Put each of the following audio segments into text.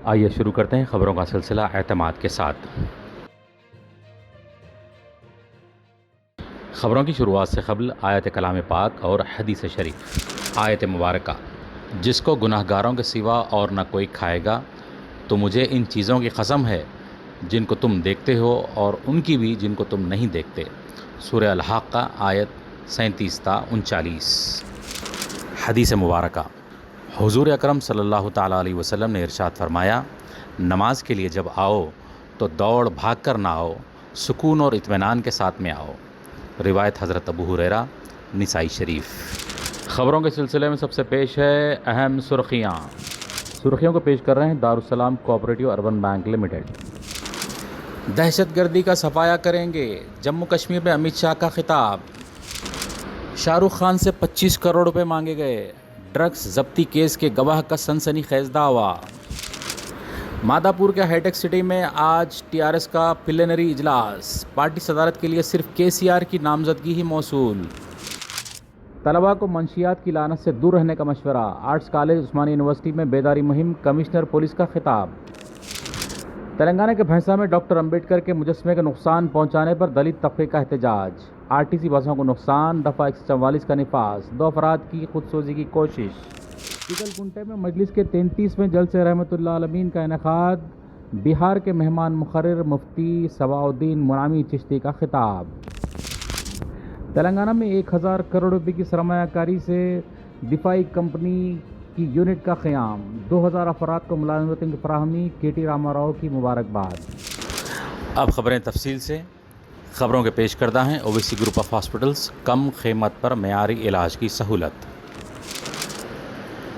آئیے شروع کرتے ہیں خبروں کا سلسلہ اعتماد کے ساتھ۔ خبروں کی شروعات سے قبل آیت کلام پاک اور حدیث شریف۔ آیت مبارکہ: جس کو گناہ گاروں کے سوا اور نہ کوئی کھائے گا تو مجھے ان چیزوں کی قسم ہے جن کو تم دیکھتے ہو اور ان کی بھی جن کو تم نہیں دیکھتے۔ سورہ الحاقہ آیت 37 تا 39۔ حدیث مبارکہ: حضور اکرم صلی اللہ تعالیٰ علیہ وسلم نے ارشاد فرمایا، نماز کے لیے جب آؤ تو دوڑ بھاگ کر نہ آؤ، سکون اور اطمینان کے ساتھ میں آؤ۔ روایت حضرت ابو ہریرہ، نسائی شریف۔ خبروں کے سلسلے میں سب سے پیش ہے اہم سرخیوں کو پیش کر رہے ہیں دارالسلام کوآپریٹو اربن بینک لمیٹڈ۔ دہشت گردی کا صفایا کریں گے، جموں کشمیر میں امت شاہ کا خطاب۔ شاہ رخ خان سے 25 کروڑ روپے مانگے گئے، ڈرگس ضبطی کیس کے گواہ کا سنسنی خیز دعویٰ۔ مادھا پور کے ہائی ٹیک سٹی میں آج TRS کا پلینری اجلاس، پارٹی صدارت کے لیے صرف KCR کی نامزدگی ہی موصول۔ طلباء کو منشیات کی لعنت سے دور رہنے کا مشورہ، آرٹس کالج عثمانیہ یونیورسٹی میں بیداری مہم، کمشنر پولیس کا خطاب۔ تلنگانہ کے بھینسہ میں ڈاکٹر امبیڈکر کے مجسمے کو نقصان پہنچانے پر دلت طبقے کا احتجاج، RTC بسوں کو نقصان، دفعہ 144 کا نفاذ، 2 افراد کی خودسوزی کی کوشش۔ چکل کنٹے میں مجلس کے 33ویں جلسے رحمت اللہ عالمین کا انعقاد، بہار کے مہمان مقرر مفتی صباح الدین منعمی چشتی کا خطاب۔ تلنگانہ میں 1000 کروڑ روپے کی سرمایہ کاری سے دفاعی کمپنی کی یونٹ کا قیام، 2000 افراد کو ملازمتوں کی فراہمی، KT راما راؤ کی مبارکباد۔ اب خبریں تفصیل سے۔ خبروں کے پیش کردہ ہیں اویسی گروپ آف ہاسپٹلز، کم قیمت پر معیاری علاج کی سہولت۔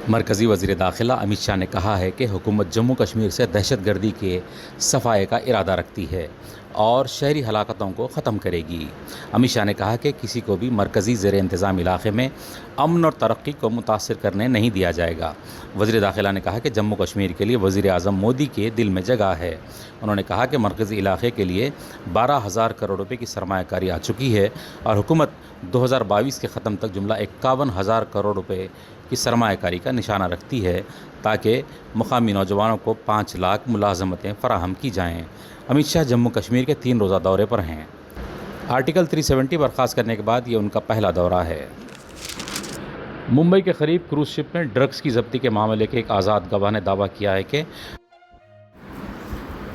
مرکزی وزیر داخلہ امت شاہ نے کہا ہے کہ حکومت جموں کشمیر سے دہشت گردی کے صفائے کا ارادہ رکھتی ہے اور شہری ہلاکتوں کو ختم کرے گی۔ امت شاہ نے کہا کہ کسی کو بھی مرکزی زیر انتظام علاقے میں امن اور ترقی کو متاثر کرنے نہیں دیا جائے گا۔ وزیر داخلہ نے کہا کہ جموں کشمیر کے لیے وزیر اعظم مودی کے دل میں جگہ ہے۔ انہوں نے کہا کہ مرکزی علاقے کے لیے 12,000 کروڑ روپے کی سرمایہ کاری آ چکی ہے اور حکومت 2022 کے ختم تک جملہ 51,000 کروڑ روپے کی سرمایہ کاری کا نشانہ رکھتی ہے تاکہ مقامی نوجوانوں کو 5 لاکھ ملازمتیں فراہم کی جائیں۔ امت شاہ جموں کشمیر کے 3 روزہ دورے پر ہیں۔ آرٹیکل 370 برخاست کرنے کے بعد یہ ان کا پہلا دورہ ہے۔ ممبئی کے قریب کروز شپ میں ڈرگس کی ضبطی کے معاملے کے ایک آزاد گواہ نے دعویٰ کیا ہے کہ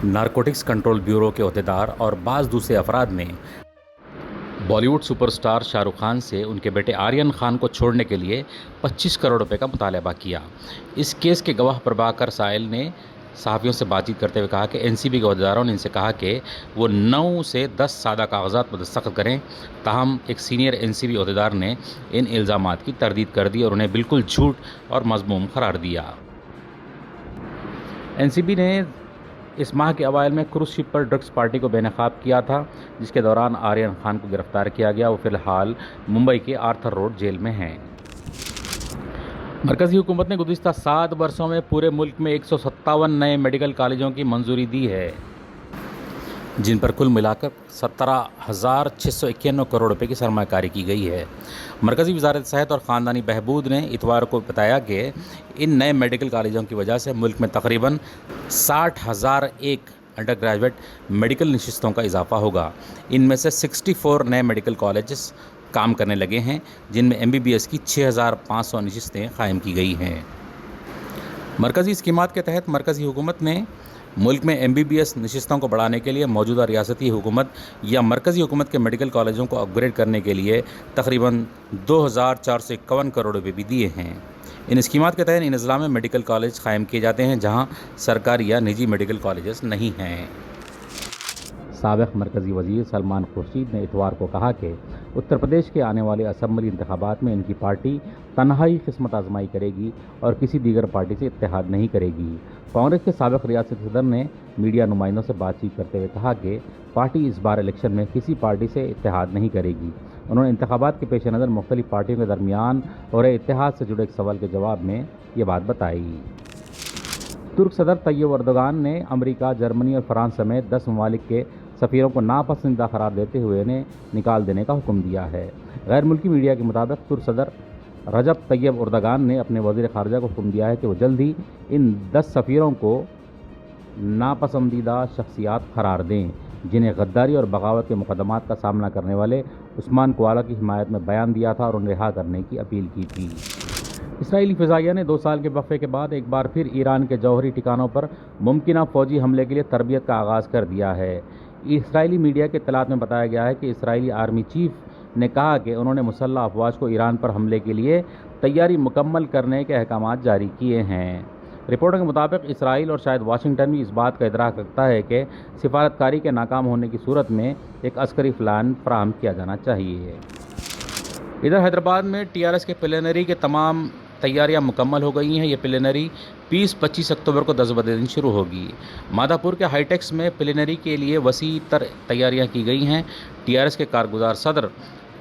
نارکوٹکس کنٹرول بیورو کے عہدیدار اور بعض دوسرے افراد نے بالی would super star Shah Rukh Khan سے ان کے بیٹے آرین خان کو چھوڑنے کے لیے 25 کروڑ روپے کا مطالبہ کیا۔ اس کیس کے گواہ پربھاکر سائل نے صحافیوں سے بات چیت کرتے ہوئے کہا کہ NCB کے عہدیداروں نے ان سے کہا کہ وہ 9 سے 10 سادہ کاغذات پر دستخط کریں، تاہم ایک سینئر NCB عہدیدار نے ان الزامات کی تردید کر دی اور انہیں بالکل جھوٹ اور مذموم قرار دیا۔ NCB نے اس ماہ کے اوائل میں کروز شپ پر ڈرگس پارٹی کو بے نقاب کیا تھا، جس کے دوران آرین خان کو گرفتار کیا گیا۔ وہ فی الحال ممبئی کے آرتھر روڈ جیل میں ہیں۔ مرکزی حکومت نے گزشتہ 7 برسوں میں پورے ملک میں 157 نئے میڈیکل کالجوں کی منظوری دی ہے، جن پر کل ملا کر 17,691 کروڑ روپے کی سرمایہ کاری کی گئی ہے۔ مرکزی وزارت صحت اور خاندانی بہبود نے اتوار کو بتایا کہ ان نئے میڈیکل کالجوں کی وجہ سے ملک میں تقریباً 60,001 انڈر گریجویٹ میڈیکل نشستوں کا اضافہ ہوگا۔ ان میں سے 64 نئے میڈیکل کالجز کام کرنے لگے ہیں، جن میں MBBS کی 6,500 نشستیں قائم کی گئی ہیں۔ مرکزی اسکیمات کے تحت مرکزی حکومت نے ملک میں MBBS نشستوں کو بڑھانے کے لیے موجودہ ریاستی حکومت یا مرکزی حکومت کے میڈیکل کالجوں کو اپ گریڈ کرنے کے لیے تقریباً 2,451 کروڑ روپے بھی دیے ہیں۔ ان اسکیمات کے تحت ان اضلاع میں میڈیکل کالج قائم کیے جاتے ہیں جہاں سرکاری یا نجی میڈیکل کالجز نہیں ہیں۔ سابق مرکزی وزیر سلمان خورشید نے اتوار کو کہا کہ اتر پردیش کے آنے والے اسمبلی انتخابات میں ان کی پارٹی تنہائی قسمت آزمائی کرے گی اور کسی دیگر پارٹی سے اتحاد نہیں کرے گی۔ کانگریس کے سابق ریاستی صدر نے میڈیا نمائندوں سے بات چیت کرتے ہوئے کہا کہ پارٹی اس بار الیکشن میں کسی پارٹی سے اتحاد نہیں کرے گی۔ انہوں نے انتخابات کے پیش نظر مختلف پارٹیوں کے درمیان ہو رہے اتحاد سے جڑے ایک سوال کے جواب میں یہ بات بتائی۔ ترک صدر طیب اردوغان نے امریکہ، جرمنی اور فرانس سمیت 10 ممالک کے سفیروں کو ناپسندیدہ قرار دیتے ہوئے انہیں نکال دینے کا حکم دیا ہے۔ غیر ملکی میڈیا کے مطابق ترک صدر رجب طیب اردوغان نے اپنے وزیر خارجہ کو حکم دیا ہے کہ وہ جلد ہی ان 10 سفیروں کو ناپسندیدہ شخصیات قرار دیں، جنہیں غداری اور بغاوت کے مقدمات کا سامنا کرنے والے عثمان کوالا کی حمایت میں بیان دیا تھا اور انہیں رہا کرنے کی اپیل کی تھی۔ اسرائیلی فضائیہ نے 2 سال کے وقفے کے بعد ایک بار پھر ایران کے جوہری ٹھکانوں پر ممکنہ فوجی حملے کے لیے تربیت کا آغاز کر دیا ہے۔ اسرائیلی میڈیا کے اطلاعات میں بتایا گیا ہے کہ اسرائیلی آرمی چیف نے کہا کہ انہوں نے مسلح افواج کو ایران پر حملے کے لیے تیاری مکمل کرنے کے احکامات جاری کیے ہیں۔ رپورٹوں کے مطابق اسرائیل اور شاید واشنگٹن بھی اس بات کا ادراک رکھتا ہے کہ سفارتکاری کے ناکام ہونے کی صورت میں ایک عسکری پلان فراہم کیا جانا چاہیے۔ ادھر حیدرآباد میں TRS کے پلینری کے تمام تیاریاں مکمل ہو گئی ہیں۔ یہ پلینری 20-25 اکتوبر کو 10 بجے دن شروع ہوگی۔ مادھا پور کے ہائی ٹیکس میں پلینری کے لیے وسیع تر تیاریاں کی گئی ہیں۔ TRS کے کارگزار صدر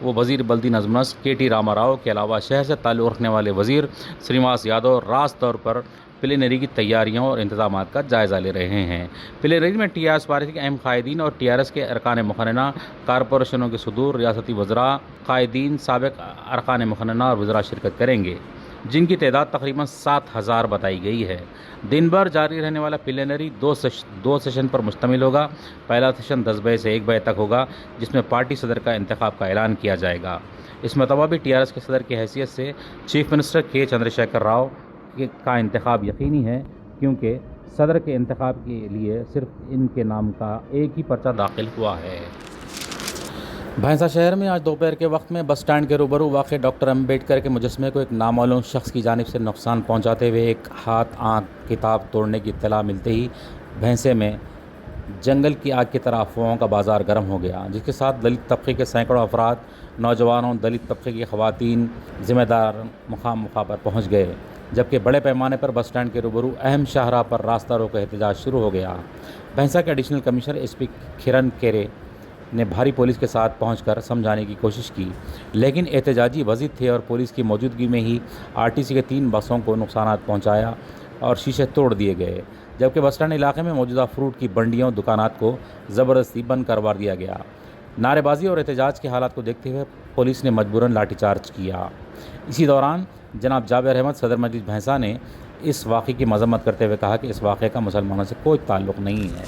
و وزیر بلدی نظم و نسق KT راما راؤ کے علاوہ شہر سے تعلق رکھنے والے وزیر سرینواس یادو راست طور پر پلینری کی تیاریوں اور انتظامات کا جائزہ لے رہے ہیں۔ پلینری میں TRS پارٹی کے اہم قائدین اور TRS کے ارکان مقننہ، کارپوریشنوں کے صدور، ریاستی وزراء، قائدین، سابق ارکان مقننہ اور وزراء شرکت کریں گے، جن کی تعداد تقریباً 7000 بتائی گئی ہے۔ دن بھر جاری رہنے والا پلینری 2 سیشن پر مشتمل ہوگا۔ پہلا سیشن 10 بجے سے 1 بجے تک ہوگا، جس میں پارٹی صدر کا انتخاب کا اعلان کیا جائے گا۔ اس مرتبہ بھی TRS کے صدر کی حیثیت سے chief minister K Chandrashekhar Rao کا انتخاب یقینی ہے، کیونکہ صدر کے انتخاب کے لیے صرف ان کے نام کا ایک ہی پرچہ داخل ہوا ہے۔ بھینسا شہر میں آج دوپہر کے وقت میں بس اسٹینڈ کے روبرو واقع ڈاکٹر امبیڈکر کے مجسمے کو ایک نامعلوم شخص کی جانب سے نقصان پہنچاتے ہوئے ایک ہاتھ آنکھ کتاب توڑنے کی اطلاع ملتے ہی بھینسے میں جنگل کی آگ کی طرح افواہوں کا بازار گرم ہو گیا، جس کے ساتھ دلت طبقے کے سینکڑوں افراد، نوجوانوں، دلت طبقے کی خواتین، ذمہ دار مقام پر پہنچ گئے، جبکہ بڑے پیمانے پر بس اسٹینڈ کے روبرو اہم شاہراہ پر راستہ روکو احتجاج شروع ہو گیا۔ بھینسا کے ایڈیشنل کمشنر SP کرن کیرے نے بھاری پولیس کے ساتھ پہنچ کر سمجھانے کی کوشش کی، لیکن احتجاجی وزید تھے اور پولیس کی موجودگی میں ہی RTC کے 3 بسوں کو نقصانات پہنچایا اور شیشے توڑ دیے گئے، جبکہ بس اسٹینڈ علاقے میں موجودہ فروٹ کی بنڈیوں، دکانات کو زبردستی بند کروا دیا گیا۔ نعرے بازی اور احتجاج کے حالات کو دیکھتے ہوئے پولیس نے مجبوراً لاٹھی چارج کیا۔ اسی دوران جناب جابر احمد، صدر مجلس بھینسا، نے اس واقعے کی مذمت کرتے ہوئے کہا کہ اس واقعے کا مسلمانوں سے کوئی تعلق نہیں ہے۔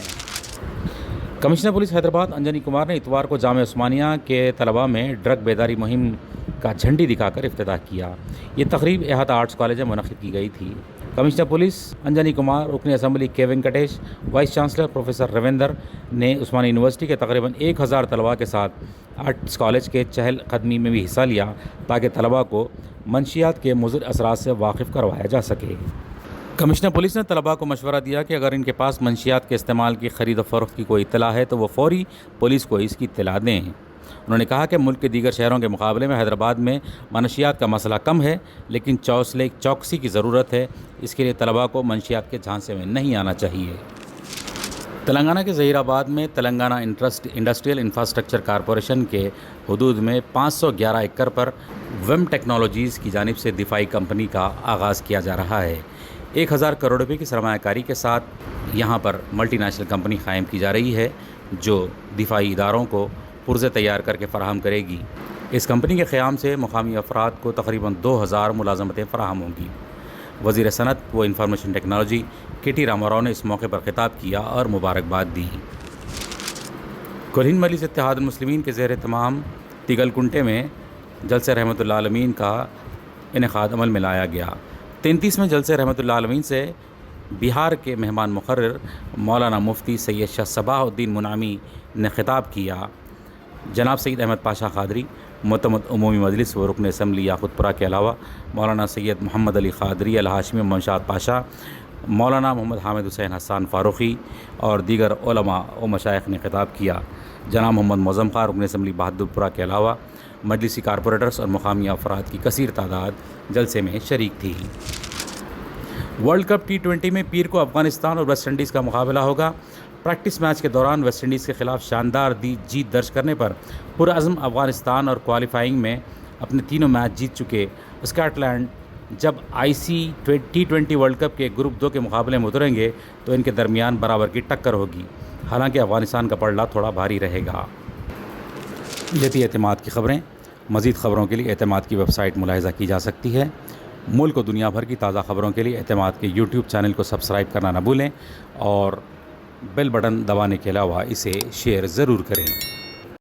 کمشنر پولیس حیدرآباد انجنی کمار نے اتوار کو جامعہ عثمانیہ کے طلباء میں ڈرگ بیداری مہم کا جھنڈی دکھا کر افتتاح کیا۔ یہ تقریب احاطہ آرٹس کالج میں منعقد کی گئی تھی۔ کمشنر پولیس انجنی کمار، رکن اسمبلی کے Venkatesh, vice chancellor professor Ravinder نے عثمانیہ یونیورسٹی کے تقریباً 1000 طلباء کے ساتھ آرٹس کالج کے چہل قدمی میں بھی حصہ لیا، تاکہ طلباء کو منشیات کے مضر اثرات سے واقف کروایا جا سکے۔ کمشنر پولیس نے طلباء کو مشورہ دیا کہ اگر ان کے پاس منشیات کے استعمال کی خرید و فروخت کی کوئی اطلاع ہے تو وہ فوری پولیس کو اس کی اطلاع دیں۔ انہوں نے کہا کہ ملک کے دیگر شہروں کے مقابلے میں حیدرآباد میں منشیات کا مسئلہ کم ہے، لیکن چوکسی کی ضرورت ہے۔ اس کے لیے طلباء کو منشیات کے جھانسے میں نہیں آنا چاہیے۔ تلنگانہ کے ظہیر آباد میں تلنگانہ انڈسٹریل انفراسٹرکچر کارپوریشن کے حدود میں 511 ایکڑ پر ویم ٹیکنالوجیز کی جانب سے دفاعی کمپنی کا آغاز کیا جا رہا ہے۔ 1000 کروڑ روپے کی سرمایہ کاری کے ساتھ یہاں پر ملٹی نیشنل کمپنی قائم کی جا رہی ہے، جو دفاعی اداروں کو پرزے تیار کر کے فراہم کرے گی۔ اس کمپنی کے قیام سے مقامی افراد کو تقریباً 2000 ملازمتیں فراہم ہوں گی۔ وزیر صنعت و information technology KT Rama Rao نے اس موقع پر خطاب کیا اور مبارکباد دی۔ کلہن مجلس اتحاد المسلمین کے زیر اہتمام تگل کنٹے میں جلسہ رحمت اللہ عالمین کا انعقاد عمل میں لایا گیا۔ 33ویں جلسہ رحمت اللہ عالمین سے بہار کے مہمان مقرر مولانا مفتی سید شاہ صباح الدین منعمی نے خطاب کیا۔ جناب سید احمد پاشا قادری، معتمد عمومی مجلس و رکن اسمبلی یاقوت پورہ کے علاوہ مولانا سید محمد علی قادری الہاشمی منشاد پاشا، مولانا محمد حامد حسین حسان فاروقی اور دیگر علماء و مشائخ نے خطاب کیا۔ جناب محمد معظم خان، رکن اسمبلی بہادر پورہ کے علاوہ مجلسی کارپوریٹرز اور مقامی افراد کی کثیر تعداد جلسے میں شریک تھی۔ ورلڈ کپ T20 میں پیر کو افغانستان اور ویسٹ انڈیز کا مقابلہ ہوگا۔ پریکٹس میچ کے دوران ویسٹ انڈیز کے خلاف شاندار جیت درج کرنے پر پرعزم افغانستان اور کوالیفائنگ میں اپنے تینوں میچ جیت چکے اسکاٹ لینڈ جب IC T20 ورلڈ کپ کے گروپ 2 کے مقابلے میں اتریں گے تو ان کے درمیان برابر کی ٹکر ہوگی، حالانکہ افغانستان کا پلڑا تھوڑا بھاری رہے گا۔ یہ تھی اعتماد کی خبریں۔ مزید خبروں کے لیے اعتماد کی ویب سائٹ ملاحظہ کی جا سکتی ہے۔ ملک و دنیا بھر کی تازہ خبروں کے لیے اعتماد کے YouTube چینل کو سبسکرائب کرنا نہ بھولیں اور بیل بٹن دبانے کے علاوہ اسے شیئر ضرور کریں۔